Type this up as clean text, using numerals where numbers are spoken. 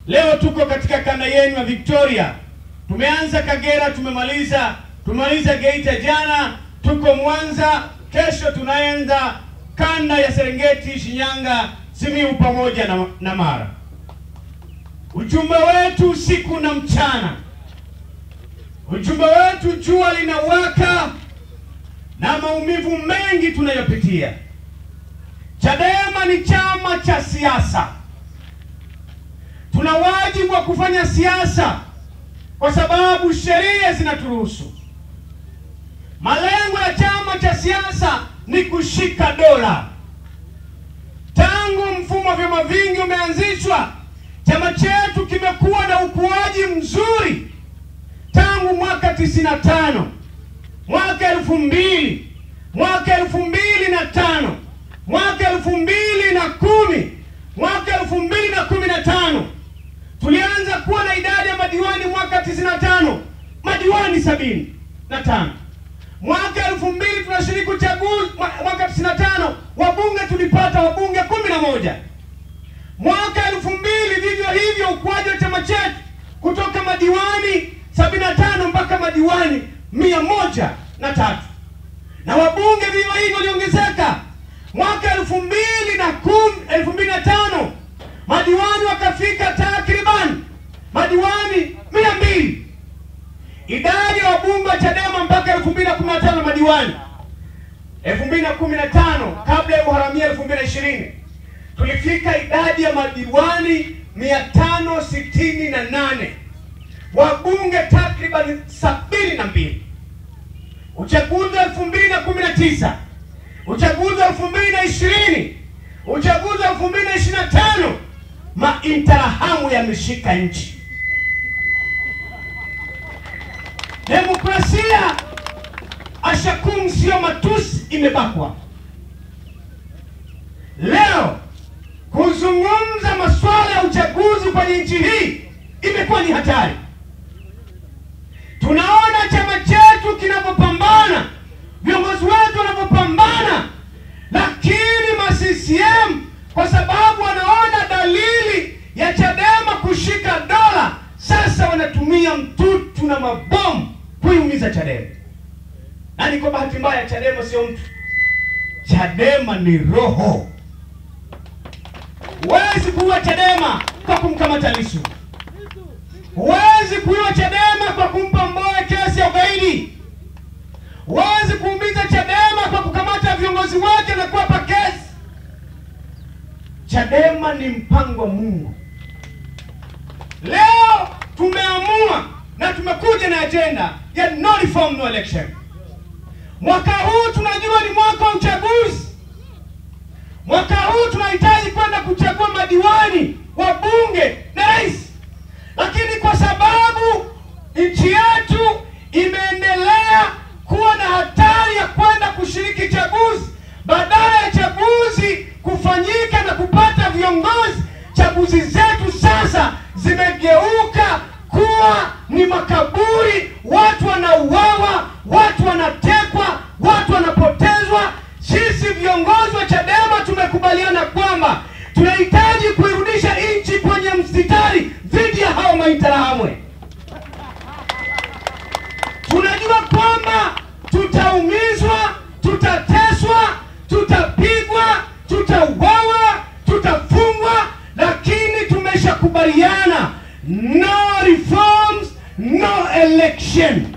Leo tuko katika kanda yenu ya Victoria. Tumeanza Kagera, tumemaliza Geita jana, tuko Mwanza, kesho tunaenda kanda ya Serengeti, Shinyanga, Simiyu pamoja na Mara. Ujumbe wetu siku na mchana. Ujumbe wetu jua linawaka na maumivu mengi tunayopitia. Chadema ni chama cha siasa. Tuna wajibu wa kufanya siasa kwa sababu sheria zinaturuhusu. Malengo ya chama cha siasa ni kushika dola. Tangu mfumo wa vyama vingi umeanzishwa, chama chetu kimekuwa na ukuaji mzuri. Tangu mwaka 95, mwaka 2000, mwaka 2005, mwaka 2010, mwaka 2015 tulianza kuwa na idadi ya madiwani. Mwaka 95 madiwani 75. Mwaka 2000 tunashiriki uchaguzi. Mwaka 95 wabunge tulipata wabunge 11. Mwaka 2000 vivyo hivyo ukuaji wa chama chetu kutoka madiwani 75 mpaka madiwani 103. Na wabunge vivyo hivyo waliongezeka. Mwaka 2005 madiwani wakafika takriban madiwani 200. Idadi ya wabunge wa Chadema mpaka 2015 madiwani 2015 kabla ya uharamia 2020 tulifika idadi ya madiwani 568, wabunge takriban 72. Uchaguzi wa 2019, uchaguzi wa 2020, uchaguzi wa 2025 mainterahamu yameshika nchi. Demokrasia ashakum sio matusi imebakwa. Leo kuzungumza masuala ya uchaguzi kwenye nchi hii imekuwa ni hatari. Tunaona chama chetu kinapopambana, viongozi wetu wanapopambana, lakini ma-CCM kwa sababu wanaona dalili ya Chadema kushika dola, sasa wanatumia mtutu na mabomu kuiumiza Chadema. Na kwa bahati mbaya Chadema sio mtu. Chadema ni roho. Huwezi kuua Chadema kwa kumkamata Lissu. Huwezi kuua Chadema kwa kumpa Mbowe kesi ya ugaidi. Huwezi kuumiza Chadema kwa kukamata viongozi wake na kuwapa kesi. Chadema ni mpango wa Mungu. Leo tumeamua na tumekuja na agenda ya no reform no election. Mwaka huu tunajua ni mwaka wa uchaguzi. Mwaka huu tunahitaji kwenda kuchagua madiwani, wabunge na rais. Lakini kwa sababu nchi yetu imeendelea kuwa na hatari ya kwenda kushiriki chaguzi, badala ya chaguzi kufanyika na kupata viongozi, chaguzi zetu sasa zimegeuka kuwa ni makaburi. Watu wanauawa, watu wanatekwa, watu wanapotezwa. Sisi viongozi wa Chadema tumekubaliana kwamba tunahitaji kuirudisha nchi kwenye mstari dhidi ya hao mainterahamwe. Tunajua kwamba tutaumizwa, tutateswa, tutapigwa, tutauawa, tutafungwa, lakini tumeshakubaliana no reforms no election.